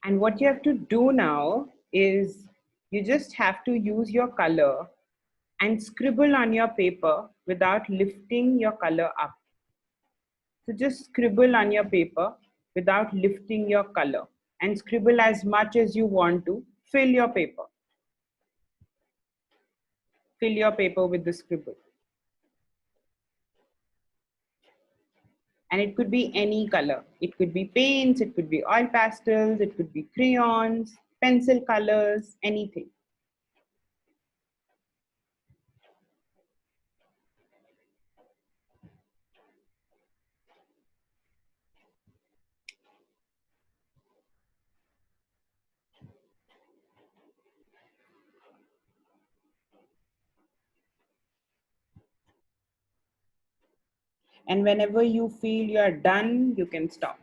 And what you have to do now is you just have to use your color and scribble on your paper without lifting your color up. So just scribble on your paper without lifting your color and scribble as much as you want to. Fill your paper. Fill your paper with the scribble. And it could be any color. It could be paints, it could be oil pastels, it could be crayons, pencil colors, anything. And whenever you feel you are done, you can stop.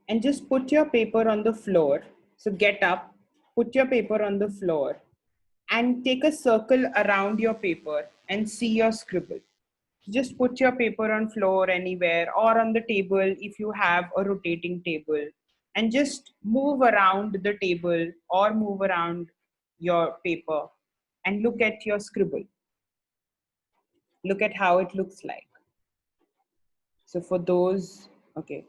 And just put your paper on the floor. So get up, put your paper on the floor, and take a circle around your paper and see your scribble. Just put your paper on floor anywhere or on the table if you have a rotating table, and just move around the table or move around your paper and look at your scribble. Look at how it looks like. So for those, okay.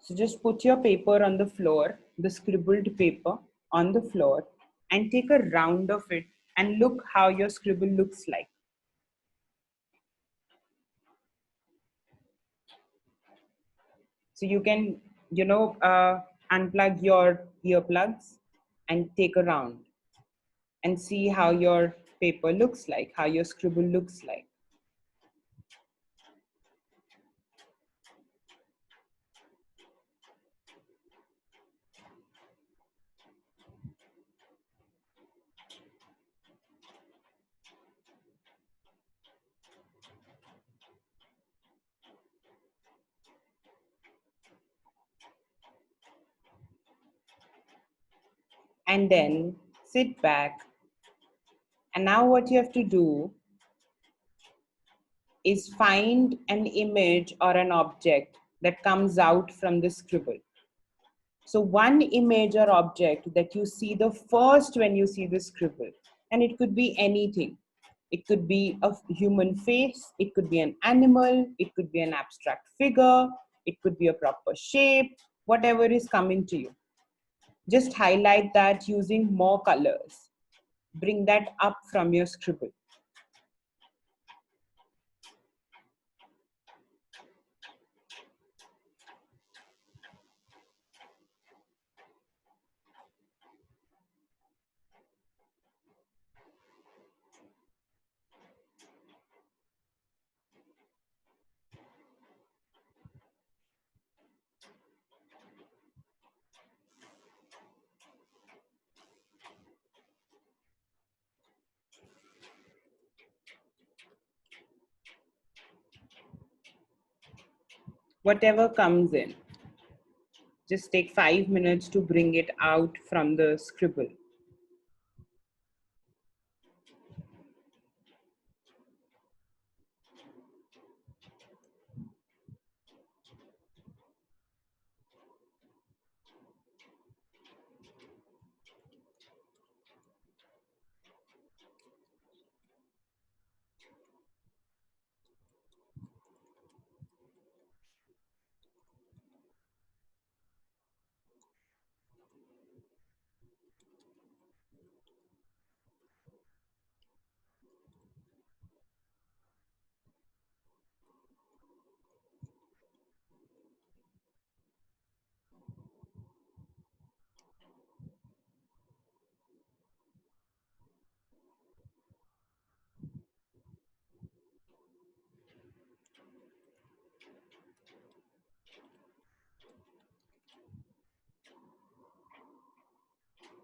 So just put your paper on the floor, the scribbled paper on the floor, and take a round of it and look how your scribble looks like. So you can, unplug your earplugs and take a round and see how your paper looks like, how your scribble looks like. And then sit back. And now what you have to do is find an image or an object that comes out from the scribble. So one image or object that you see the first when you see the scribble, and it could be anything. It could be a human face, it could be an animal, it could be an abstract figure, it could be a proper shape, whatever is coming to you. Just highlight that using more colors. Bring that up from your scribble. Whatever comes in, just take 5 minutes to bring it out from the scribble.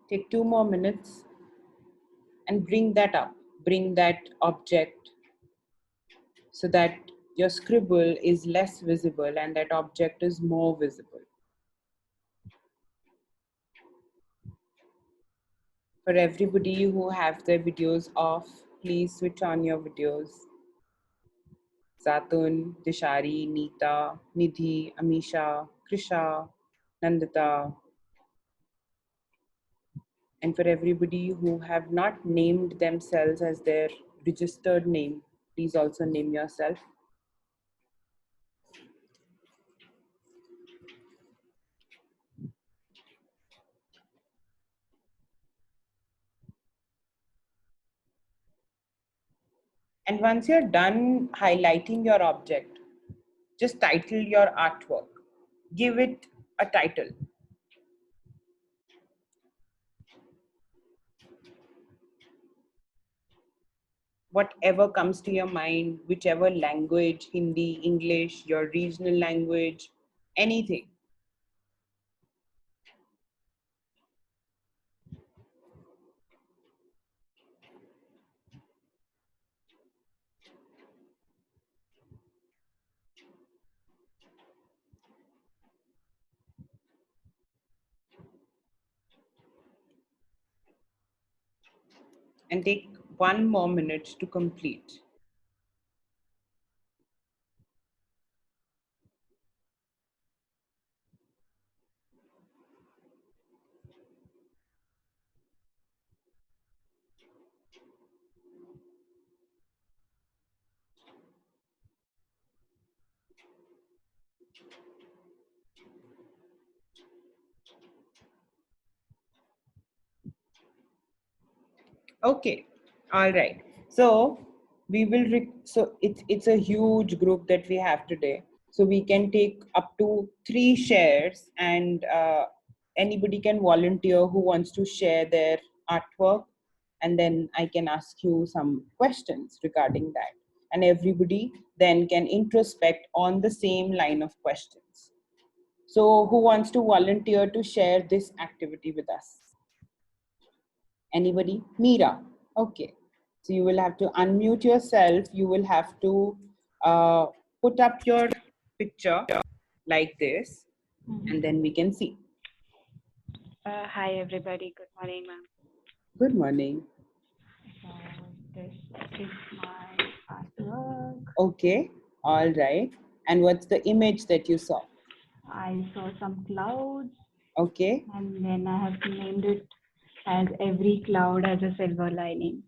Take 2 more minutes and bring that up. Bring that object so that your scribble is less visible and that object is more visible. For everybody who have their videos off, please switch on your videos. Zatun, Dishari, Neeta, Nidhi, Amisha, Krisha, Nandita. And for everybody who have not named themselves as their registered name, please also name yourself. And once you're done highlighting your object, just title your artwork. Give it a title. Whatever comes to your mind, whichever language, Hindi, English, your regional language, anything. And take 1 more minute to complete. Okay, all right. So we will, so it's a huge group that we have today. So we can take up to 3 shares, and anybody can volunteer who wants to share their artwork, and then I can ask you some questions regarding that. And everybody then can introspect on the same line of questions. So who wants to volunteer to share this activity with us? Anybody? Meera. Okay. So you will have to unmute yourself. You will have to put up your picture like this, and then we can see. Hi everybody, good morning ma'am. Good morning. So this is my artwork. Okay, all right. And what's the image that you saw? I saw some clouds. Okay. And then I have named it as every cloud has a silver lining.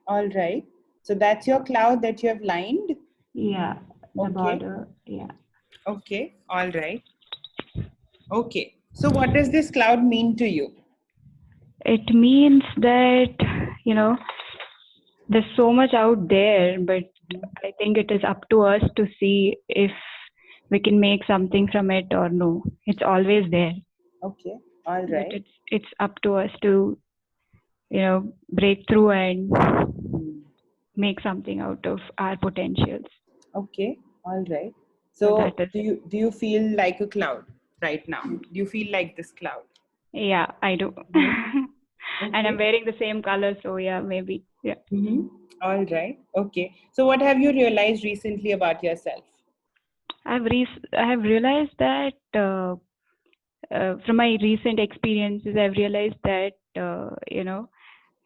All right. So that's your cloud that you have lined? Yeah, the Okay. border, yeah. Okay, all right. Okay. So what does this cloud mean to you? It means that, there's so much out there, but I think it is up to us to see if we can make something from it or no. It's always there. Okay, all right. But it's up to us to, break through and make something out of our potentials. Okay, all right. So do you feel like a cloud right now? Do you feel like this cloud? Yeah, I do. Okay. And I'm wearing the same color, so yeah, maybe. Yeah. All right. Okay. So what have you realized recently about yourself? I have realized that from my recent experiences, I've realized that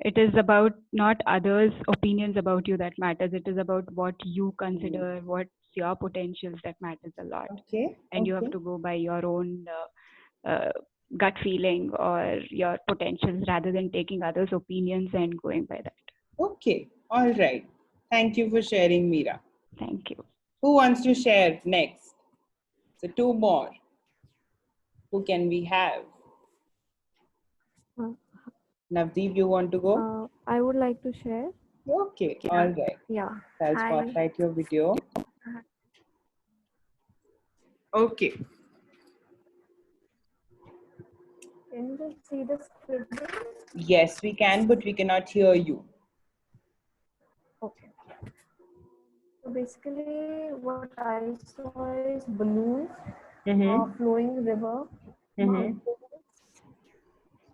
it is about not others' opinions about you that matters. It is about what you consider, what's your potentials that matters a lot. Okay. And you have to go by your own gut feeling or your potentials rather than taking others' opinions and going by that. Okay. All right. Thank you for sharing, Meera. Thank you. Who wants to share next? So 2 more. Who can we have? Navdeep, you want to go? I would like to share. Okay, all right. Yeah. I'll spotlight your video. Okay. Can you see the scribble? Yes, we can, but we cannot hear you. Okay. So basically, what I saw is balloons, flowing river, mountains.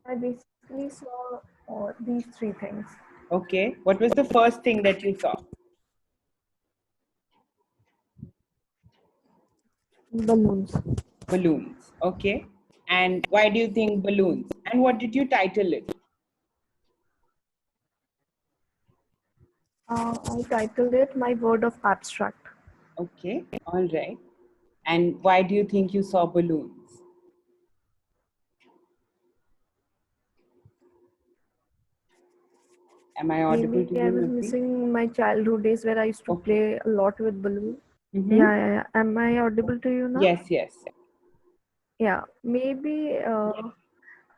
I basically saw these 3 things. Okay. What was the first thing that you saw? Balloons. Balloons. Okay. And why do you think balloons? And what did you title it? I titled it My World of Abstract. Okay, all right. And why do you think you saw balloons? Am I audible to Maybe I you, was Nidhi? missing my childhood days where I used to Okay. play a lot with balloons. Mm-hmm. Yeah. Am I audible to you now? Yes, yes. Yeah, maybe uh,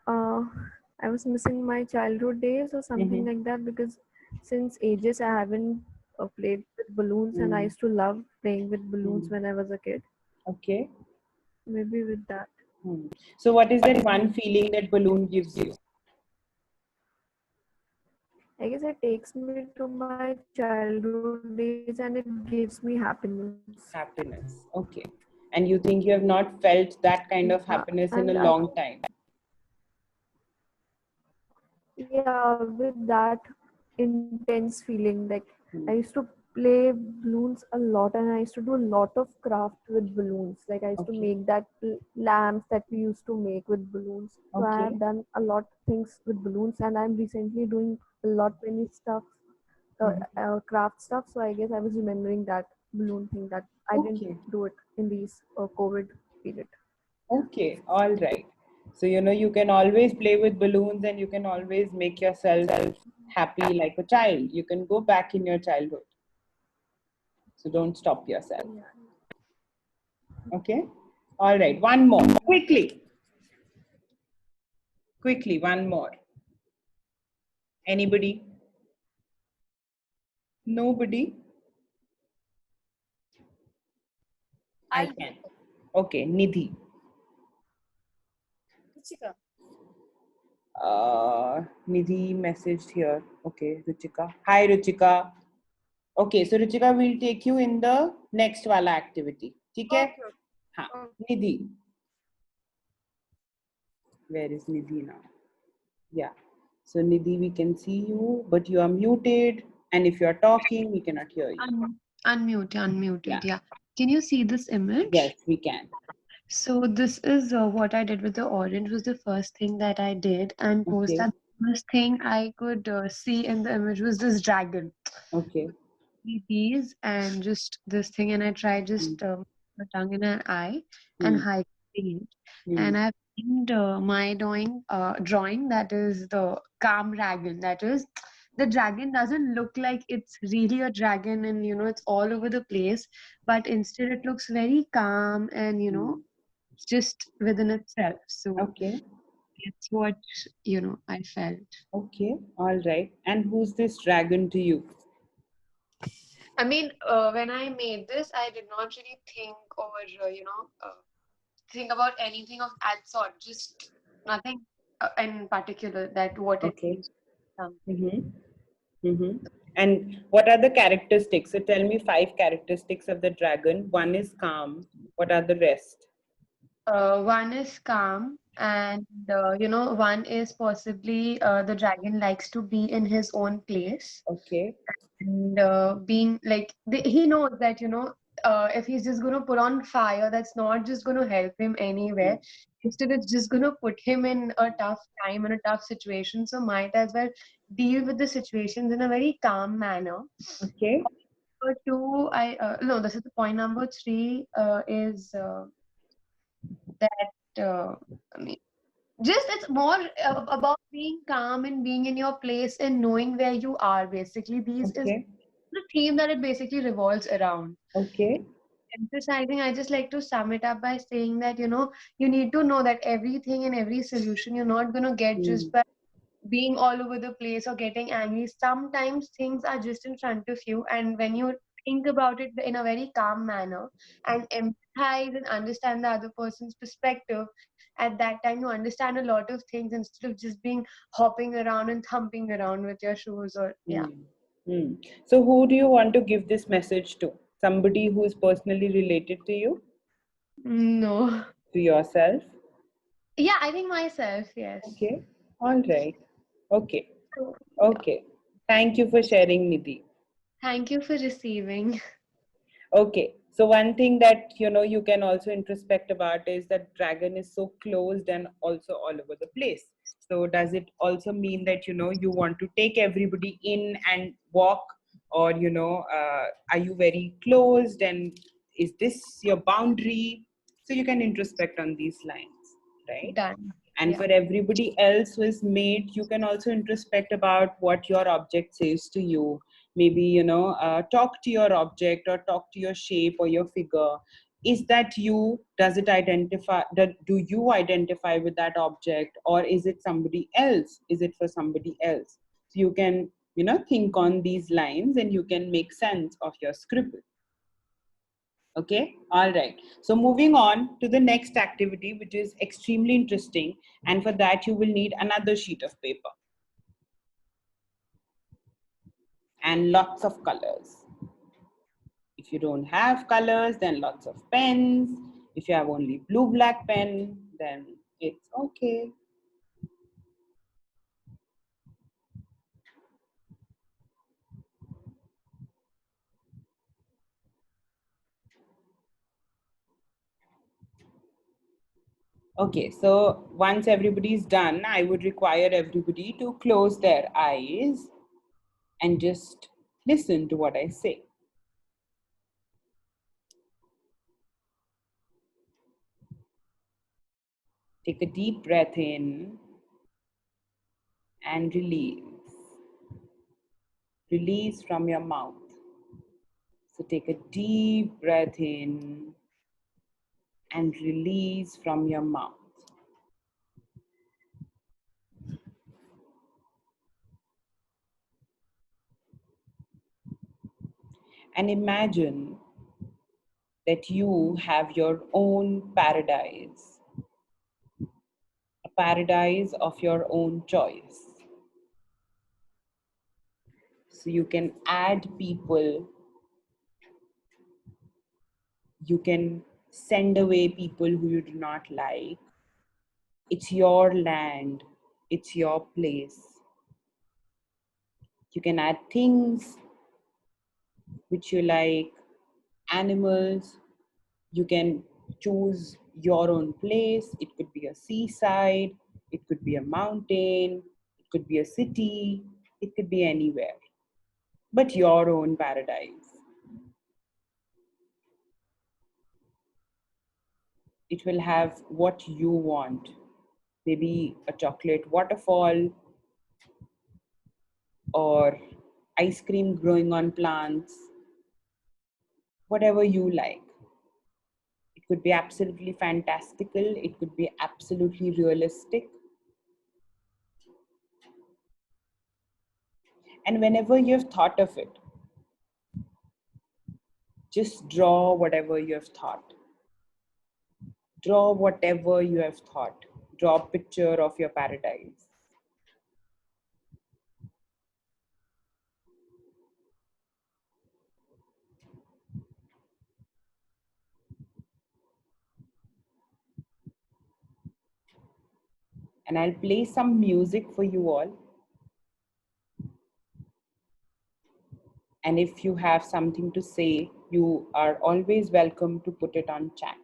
I was missing my childhood days or something Mm-hmm. like that because since ages I haven't played with balloons and I Mm. used to love playing with balloons Mm. when I was a kid. Okay. Maybe with that. Hmm. So what is that one feeling that balloon gives you? I guess it takes me to my childhood days and it gives me happiness. Happiness. Okay. And you think you have not felt that kind of Yeah, happiness in a and I, long time? yeah, with that intense feeling, like I Hmm. used to play balloons a lot and I used to do a lot of craft with balloons. Like I used to Okay. make that lamps that we used to make with balloons. So I Okay. have done a lot of things with balloons and I'm recently doing a lot many stuff, Mhm. craft stuff. So I guess I was remembering that balloon thing that I didn't Okay. do it in these COVID period. Okay. All right. So, you can always play with balloons and you can always make yourself happy like a child. You can go back in your childhood. So don't stop yourself. Okay. All right. One more. Quickly. Quickly. One more. Anybody? Nobody? I can. Okay. Nidhi. Nidhi messaged here. Okay, Ruchika. Hi, Ruchika. Okay, so Ruchika will take you in the next wala activity. ठीक है? हाँ. Nidhi. Where is Nidhi now? Yeah. So Nidhi, we can see you, but you are muted. And if you are talking, we cannot hear you. Unmuted, Yeah. yeah. Can you see this image? Yes, we can. So this is what I did with the orange was the first thing that I did, and post Okay. that the first thing I could see in the image was this dragon. Okay. These and just this thing, and I tried just a tongue and an eye and Hmm. highlighting it. Hmm. And I've named my drawing that is the calm dragon. That is, the dragon doesn't look like it's really a dragon and it's all over the place, but instead it looks very calm and Hmm. it's just within itself. So Okay. it's what I felt. Okay. All right. And who's this dragon to you? I mean, when I made this, I did not really think or, think about anything of that sort. Just nothing in particular that what it Okay. means. Um, Mm-hmm. Mm-hmm. And what are the characteristics? So tell me 5 characteristics of the dragon. One is calm. What are the rest? one is calm, and one is possibly the dragon likes to be in his own place. Okay. And being like he knows that if he's just going to put on fire, that's not just going to help him anywhere. Mm. Instead, it's just going to put him in a tough time and a tough situation, so might as well deal with the situations in a very calm manner. Okay. Number two, I no, this is the point. Number three is that I mean, just it's more about being calm and being in your place and knowing where you are. Basically, these is Okay. the theme that it basically revolves around. Okay. Emphasizing, I just like to sum it up by saying that you need to know that everything and every solution you're not going to get just Mm. by being all over the place or getting angry. Sometimes things are just in front of you, and when you think about it in a very calm manner and empathize and understand the other person's perspective, at that time you understand a lot of things instead of just being hopping around and thumping around with your shoes or yeah. Mm. Mm. So who do you want to give this message to? Somebody who is personally related to you? No. To yourself? Yeah, I think myself, yes. Okay. All right. Okay. So, yeah. Okay. Thank you for sharing, Nidhi. Thank you for receiving. Okay, so one thing that you can also introspect about is that dragon is so closed and also all over the place. So does it also mean that you want to take everybody in and walk or are you very closed, and is this your boundary? So you can introspect on these lines, right? Done. And Yeah. for everybody else who is mate, you can also introspect about what your object says to you. Maybe talk to your object, or talk to your shape or your figure. Is that you? Does it identify? Do you identify with that object, or is it somebody else? Is it for somebody else? So you can think on these lines, and you can make sense of your scribble. Okay, all right. So moving on to the next activity, which is extremely interesting. And for that, you will need another sheet of paper and lots of colors. If you don't have colors, then lots of pens. If you have only blue black pen, then it's okay. Okay, so once everybody's done, I would require everybody to close their eyes and just listen to what I say. Take a deep breath in and release. Release from your mouth. So take a deep breath in and release from your mouth. And imagine that you have your own paradise, a paradise of your own choice. So you can add people, you can send away people who you do not like. It's your land, it's your place. You can add things which you like, animals. You can choose your own place. It could be a seaside, it could be a mountain, it could be a city, it could be anywhere, but your own paradise. It will have what you want. Maybe a chocolate waterfall, or ice cream growing on plants, whatever you like. It could be absolutely fantastical, it could be absolutely realistic. And whenever you've thought of it, just draw whatever you have thought. Draw whatever you have thought. Draw a picture of your paradise. And I'll play some music for you all. And if you have something to say, you are always welcome to put it on chat.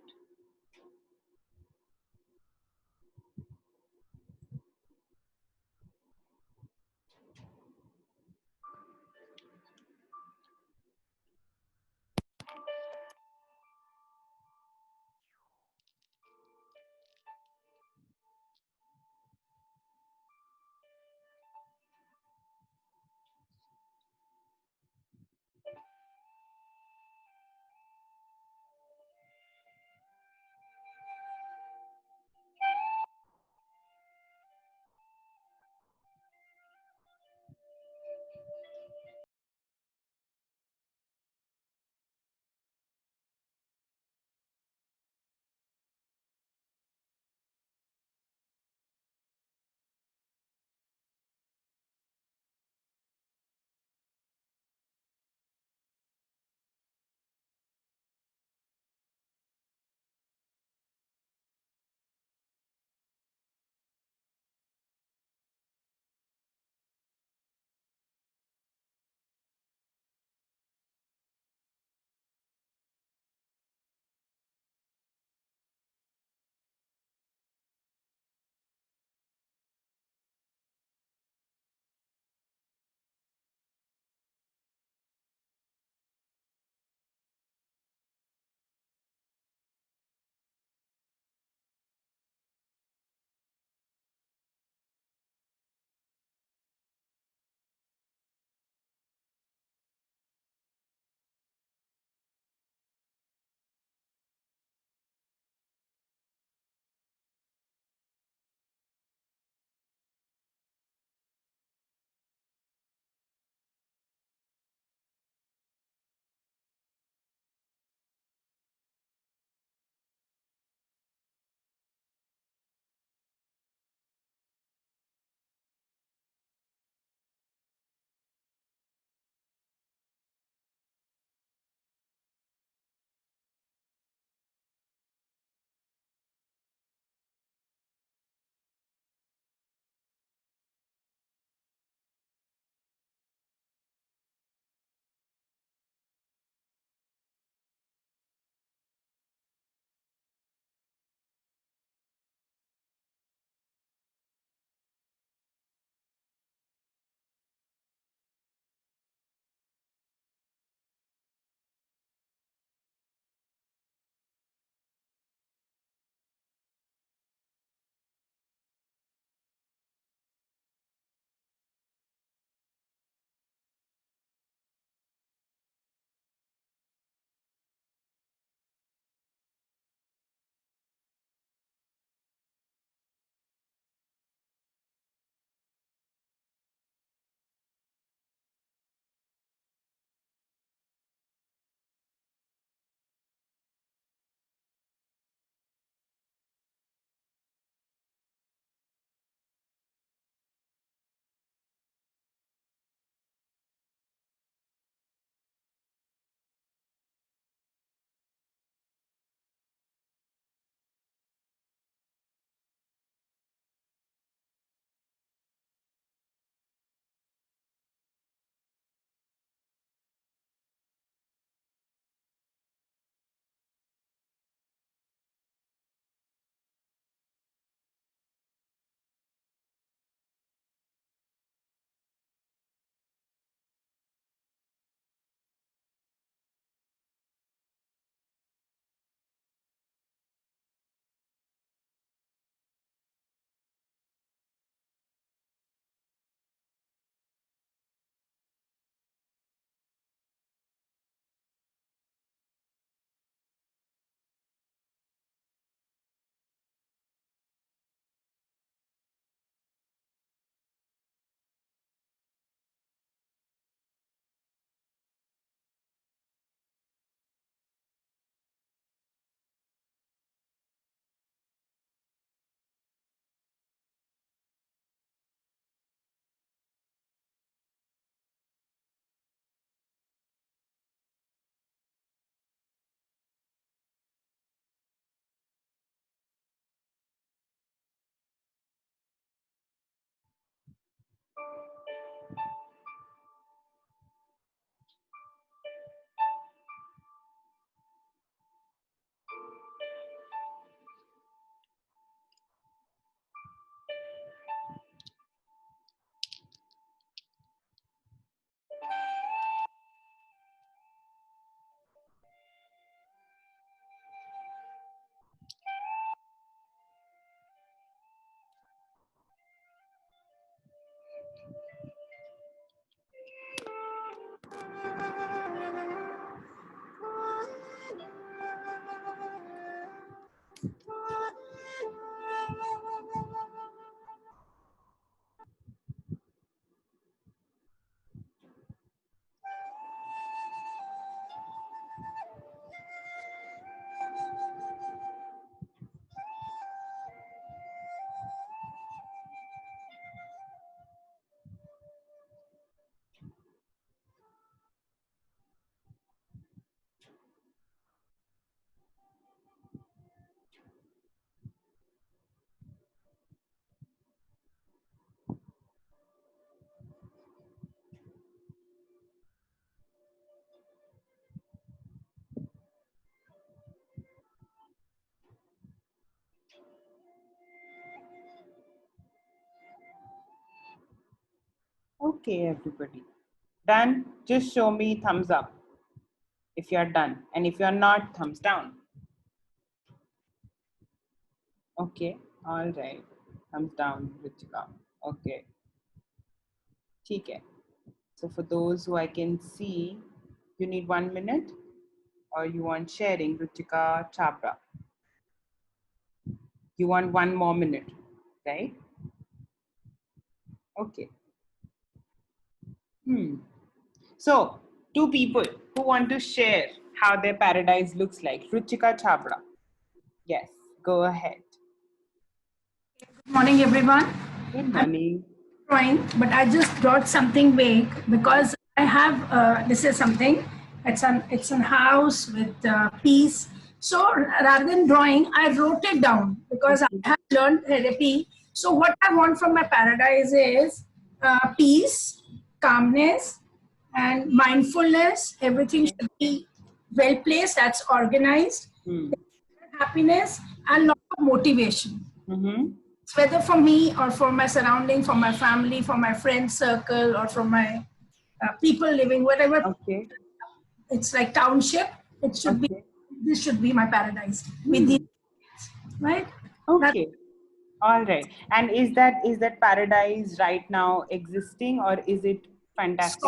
Okay, everybody. Done? Just show me thumbs up if you're done. And if you're not, thumbs down. Okay, all right. Thumbs down, Ritika. Okay. Okay. So for those who I can see, you need 1 minute or you want sharing, Ritika Chhabra. You want 1 more minute, right? Okay. So 2 people who want to share how their paradise looks like. Ruchika Chhabra. Yes, go ahead. Good morning, everyone. Good morning. I'm drawing, but I just brought something vague because I have this is something. It's an house with peace. So rather than drawing, I wrote it down because I have learned therapy. So what I want from my paradise is peace, calmness, and mindfulness. Everything should be well placed. That's organized. Happiness and lot of motivation. Whether for me or for my surrounding, for my family, for my friend circle, or for my people living, whatever. Okay. It's like township. It should be. This should be my paradise with these, right? Okay. All right. And is that paradise right now existing or is it fantastic?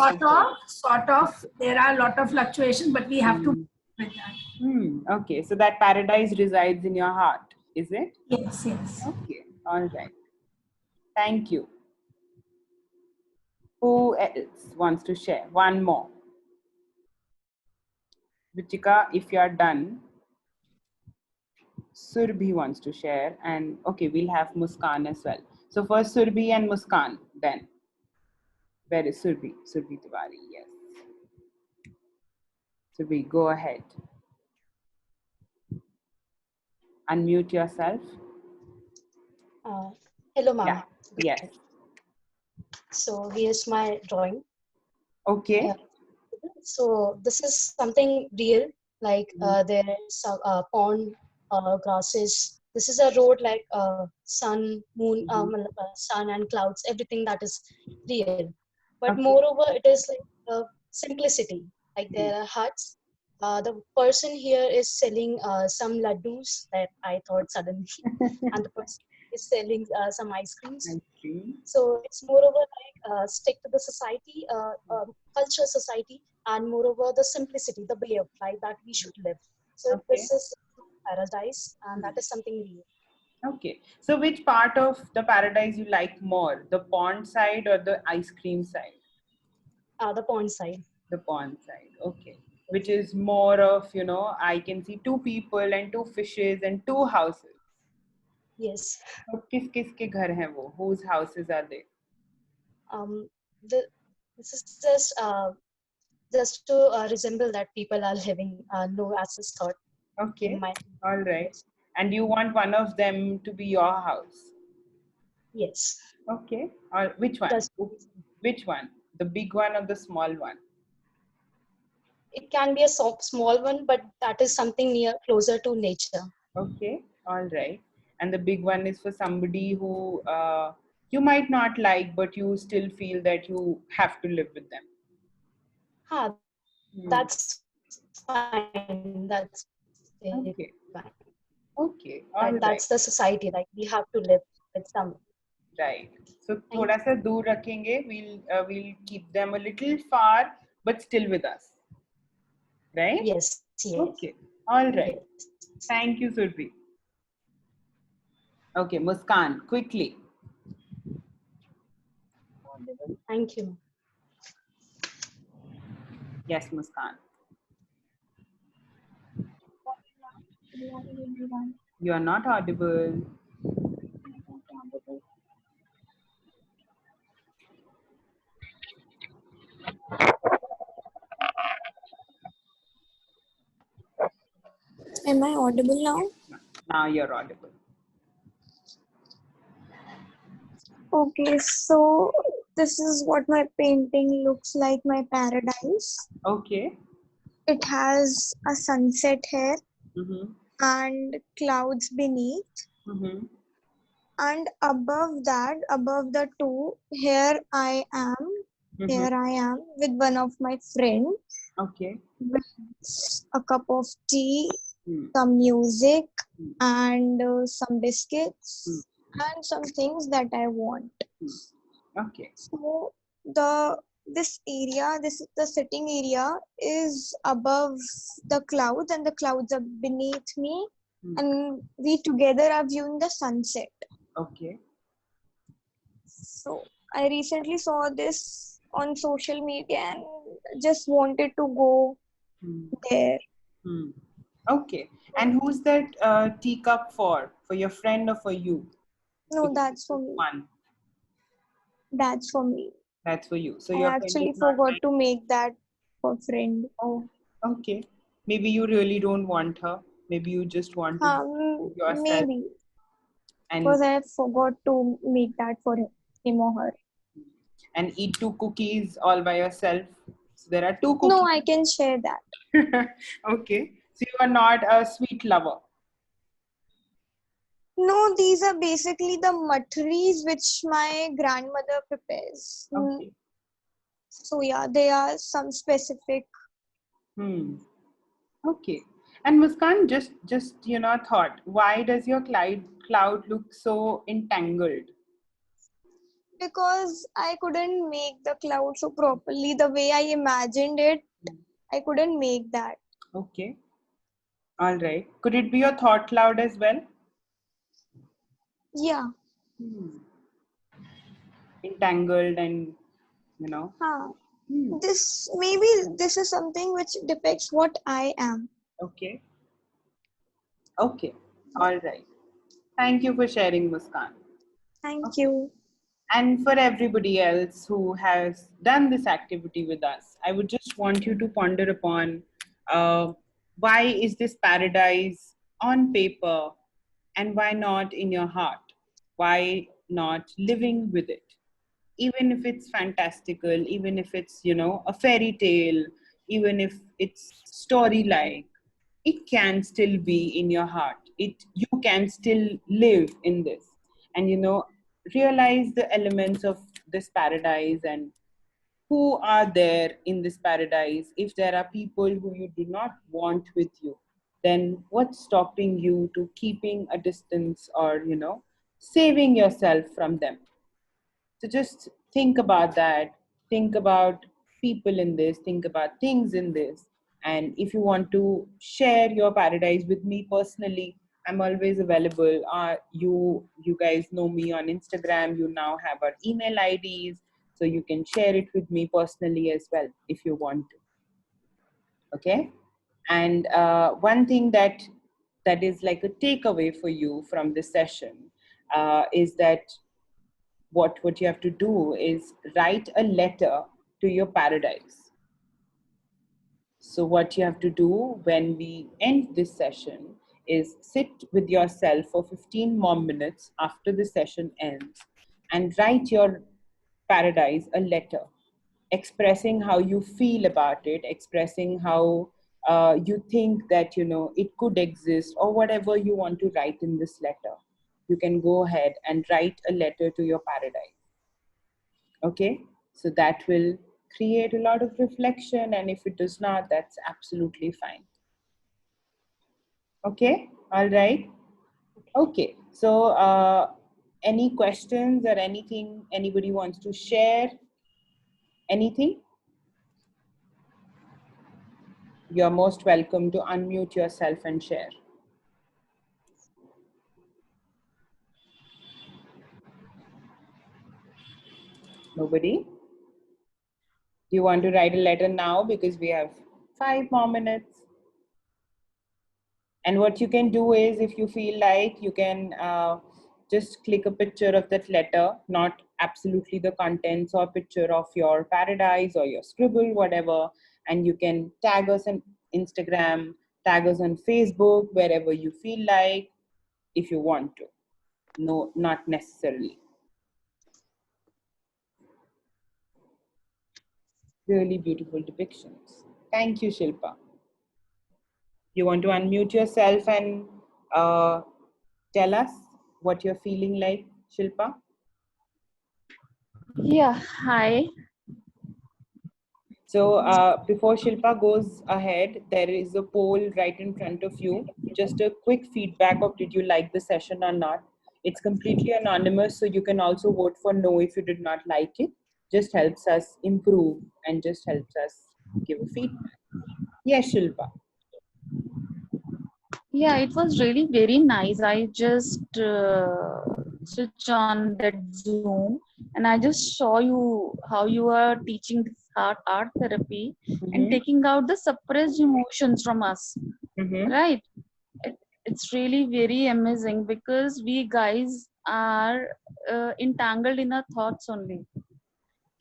Sort of. There are a lot of fluctuations, but we have to with that. Okay. So that paradise resides in your heart, is it? Yes, yes. Okay. All right. Thank you. Who else wants to share? One more. Ruchika, if you are done. Surbhi wants to share, and okay, we'll have Muskan as well. So first Surbhi and Muskan, then. Where is Surbhi? Surbhi Tiwari, yes. Surbhi, go ahead. Unmute yourself. Hello, ma'am. Yeah. Yes. So here's my drawing. Okay. So this is something real, like there's a pond, grasses. This is a road like sun, moon, sun and clouds, everything that is real. But moreover, it is like simplicity. Like there are huts. The person here is selling some laddus that I thought suddenly, and the person is selling some ice creams. So it's moreover like stick to the society, culture, society, and moreover the simplicity, the way of life that we should live. So this is paradise, and that is something real. Okay. So which part of the paradise you like more? The pond side or the ice cream side? The pond side. The pond side. Okay. Which is more of, I can see 2 people and 2 fishes and 2 houses. Yes. So किस घर हैं वो? Whose houses are they? This is just to resemble that people are living no access thought. Okay. All right. And you want one of them to be your house? Yes. Okay. Or which one? Just Which one? The big one or the small one? it can be a small one, but that is something near closer to nature. Okay. All right. And the big one is for somebody who you might not like, but you still feel that you have to live with them. Ah, Hmm. that's fine. That's fine. Okay. Okay. But All right. that's the society. Like we have to live with some. Right. So Thank थोड़ा सा दूर रखेंगे. We'll keep them a little far, but still with us. Right? Yes. Yes. Okay. All right. Yes. Thank you, Surbi. Okay, Muskan, quickly. Thank you. Yes, Muskan. You are not audible. Am I audible now? Now you're audible. Okay, so this is what my painting looks like, my paradise. Okay. It has a sunset here Mm-hmm. and clouds beneath. Mm-hmm. And above that, above the two, here I am with one of my friends Okay. with a cup of tea, Mm. some music, and some biscuits, and some things that I want. Okay. So this area, the sitting area is above the clouds, and the clouds are beneath me, and we together are viewing the sunset. Okay. So I recently saw this on social media and just wanted to go there. Hmm. Okay. And who's that teacup for? For your friend or for you? No, Because that's this for is me. One. That's for me. That's for you. So I your friend actually is not forgot like, to make that for friend. oh, okay. Maybe you really don't want her. Maybe you just want to do yourself. Maybe. And Because I forgot to make that for him or her. and eat 2 cookies all by yourself. So there are 2 cookies. No, I can share that. Okay. So you are not a sweet lover. No, these are basically the matris which my grandmother prepares. Okay. So yeah, they are some specific. Okay. And Muskan, just thought, why does your cloud look so entangled? Because I couldn't make the cloud so properly the way I imagined it. I couldn't make that. Okay. All right. Could it be your thought cloud as well? Yeah. Entangled and This is something which depicts what I am. Okay. Okay. All right. Thank you for sharing, Muskan. Thank you. And for everybody else who has done this activity with us, I would just want you to ponder upon why is this paradise on paper and why not in your heart? Why not living with it? Even if it's fantastical, even if it's, a fairy tale, even if it's story-like, it can still be in your heart. You can still live in this. And, realize the elements of this paradise and who are there in this paradise. If there are people who you do not want with you, then what's stopping you to keeping a distance or saving yourself from them? So just think about that. Think about people in this, think about things in this. And if you want to share your paradise with me personally, I'm always available. You guys know me on Instagram. You now have our email IDs, so you can share it with me personally as well if you want to. Okay. And one thing that is like a takeaway for you from this session is that what you have to do is write a letter to your paradise. So what you have to do when we end this session is sit with yourself for 15 more minutes after the session ends and write your paradise a letter, expressing how you feel about it, expressing how you think that, you know, it could exist, or whatever you want to write in this letter. You can go ahead and write a letter to your paradise. Okay, so that will create a lot of reflection, and if it does not, that's absolutely fine. Okay, all right. Okay, so any questions or anything anybody wants to share? Anything? You're most welcome to unmute yourself and share. Nobody? Do you want to write a letter now? Because we have 5 more minutes. And what you can do is, if you feel like, you can just click a picture of that letter, not absolutely the contents, or picture of your paradise or your scribble, whatever, and you can tag us on Instagram, tag us on Facebook, wherever you feel like, if you want to. No, not necessarily. Really beautiful depictions. Thank you, Shilpa. You want to unmute yourself and tell us what you're feeling like, Shilpa? Yeah, hi. So before Shilpa goes ahead, there is a poll right in front of you. Just a quick feedback of, did you like the session or not? It's completely anonymous, so you can also vote for no if you did not like it. Just helps us improve and just helps us give a feedback. Yes, Shilpa. Yeah, it was really very nice. I just switch on that Zoom and I just saw you how you are teaching this art therapy and taking out the suppressed emotions from us, right? It's really very amazing because we guys are entangled in our thoughts only.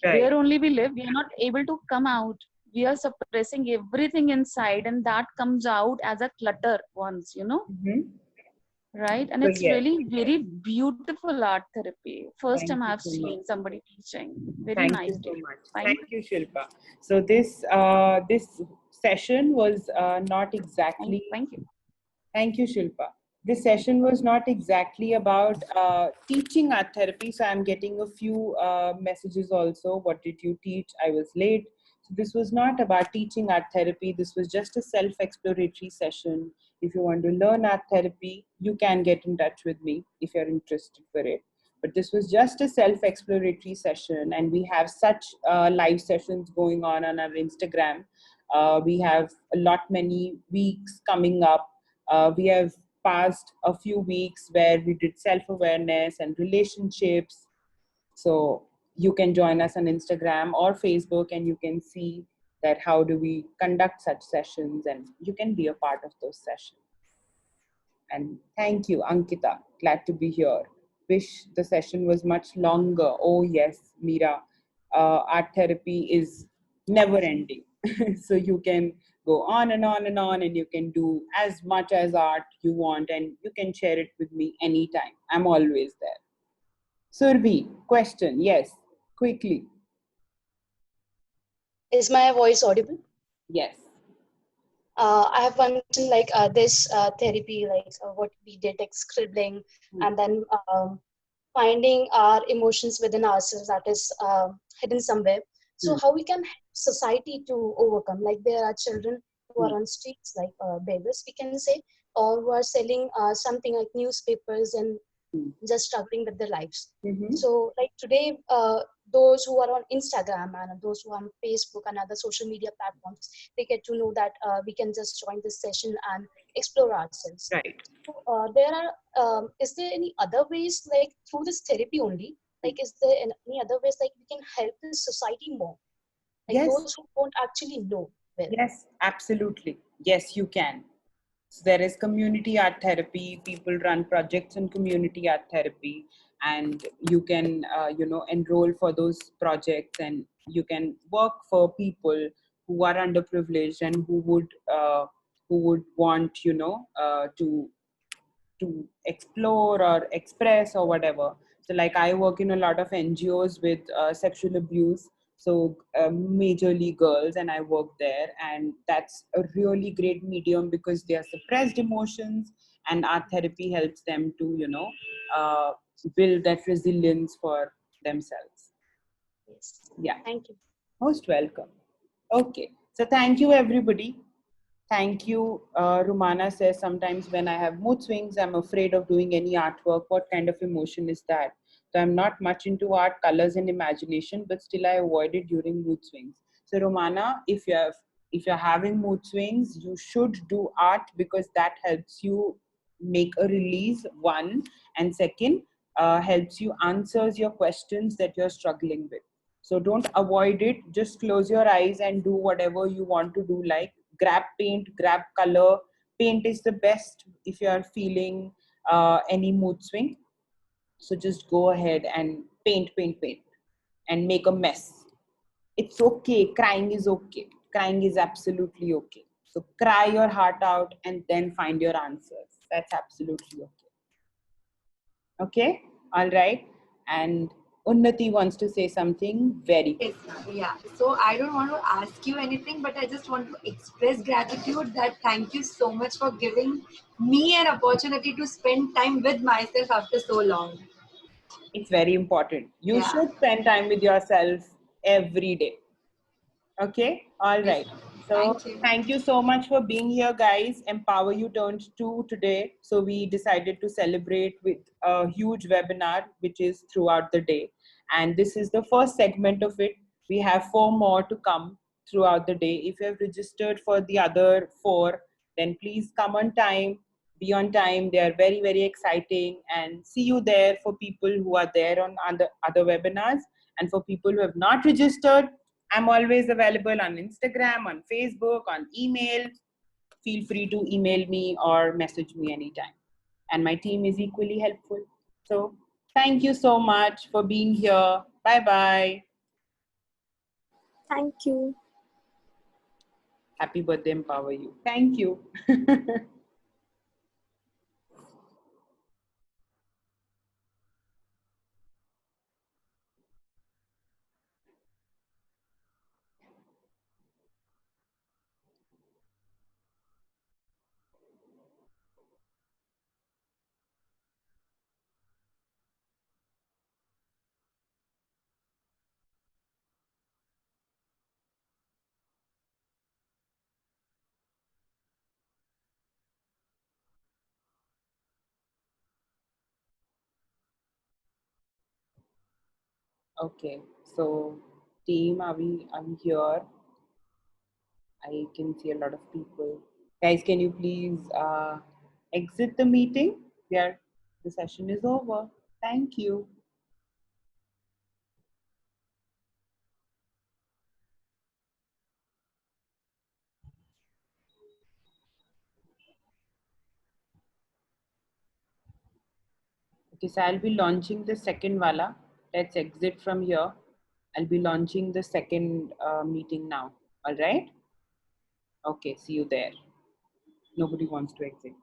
Right. Where only we live, we are not able to come out. We are suppressing everything inside, and that comes out as a clutter once, you know. Right? And So, it's yes. really very beautiful art therapy. First Thank time you I've so seen much. somebody teaching. Very Thank nice you so day. much. Thank you, Shilpa. So this session was not exactly. Thank you. Thank you, Shilpa. This session was not exactly about teaching art therapy. So I'm getting a few messages also. What did you teach? I was late. So this was not about teaching art therapy. This was just a self-exploratory session. If you want to learn art therapy, you can get in touch with me if you're interested for it. But this was just a self-exploratory session, and we have such live sessions going on our Instagram. We have a lot many weeks coming up. We have passed a few weeks where we did self-awareness and relationships. So you can join us on Instagram or Facebook, and you can see that how do we conduct such sessions, and you can be a part of those sessions. And thank you, Ankita. Glad to be here. Wish the session was much longer. Oh yes, Meera. Art therapy is never ending. So you can go on and on and on, and you can do as much as art you want, and you can share it with me anytime. I'm always there. Surbhi, question. Yes, quickly. Is my voice audible? Yes. I have one question, like this therapy, like what we did, like scribbling, and then finding our emotions within ourselves that is hidden somewhere. So how we can help society to overcome? Like there are children who are on streets, like beggars, we can say, or who are selling something like newspapers and just struggling with their lives. So like today, those who are on Instagram and those who are on Facebook and other social media platforms, they get to know that we can just join this session and explore ourselves. Right. So, there are, is there any other ways, like through this therapy only, like is there any other ways like we can help the society more? Like Yes. those who don't actually know. Well. Yes, absolutely. Yes, you can. So there is community art therapy. People run projects in community art therapy, and you can, enroll for those projects, and you can work for people who are underprivileged and who would want, to explore or express or whatever. So like I work in a lot of NGOs with sexual abuse, so majorly girls, and I work there, and that's a really great medium because they are suppressed emotions, and art therapy helps them to, you know, build that resilience for themselves. Yes. Yeah, Thank you. most welcome. Okay, so thank you everybody. Thank you. Rumana says, sometimes when I have mood swings, I'm afraid of doing any artwork. What kind of emotion is that? So I'm not much into art, colors, and imagination, but still I avoid it during mood swings. So Rumana, if you're having mood swings, you should do art because that helps you make a release, one, and second, helps you answers your questions that you're struggling with. So don't avoid it. Just close your eyes and do whatever you want to do. Like grab paint, grab color. Paint is the best if you are feeling any mood swing. So just go ahead and paint, paint, paint, and make a mess. It's okay. Crying is okay. Crying is absolutely okay. So cry your heart out and then find your answers. That's absolutely okay. Okay? All right. And Unnati wants to say something very quick. Yes, yeah. So I don't want to ask you anything, but I just want to express gratitude that thank you so much for giving me an opportunity to spend time with myself after so long. It's very important. You Yeah. should spend time with yourself every day. Okay? All right. So thank you so much for being here, guys. Empower You turned 2 today. So we decided to celebrate with a huge webinar, which is throughout the day. And this is the first segment of it. We have 4 more to come throughout the day. If you have registered for the other 4, then please come on time, be on time. They are very, very exciting. And see you there for people who are there on other webinars. And for people who have not registered, I'm always available on Instagram, on Facebook, on email. Feel free to email me or message me anytime. And my team is equally helpful. So thank you so much for being here. Bye-bye. Thank you. Happy birthday, Empower You. Thank you. Okay, so team, are we here? I can see a lot of people. Guys, can you please exit the meeting? Yeah, the session is over. Thank you. Okay, so I'll be launching the second wala. Let's exit from here. I'll be launching the second meeting now. All right? Okay, see you there. Nobody wants to exit.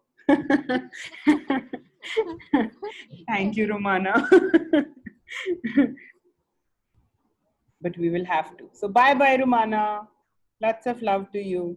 Thank you, Romana. But we will have to. So bye-bye, Romana. Lots of love to you.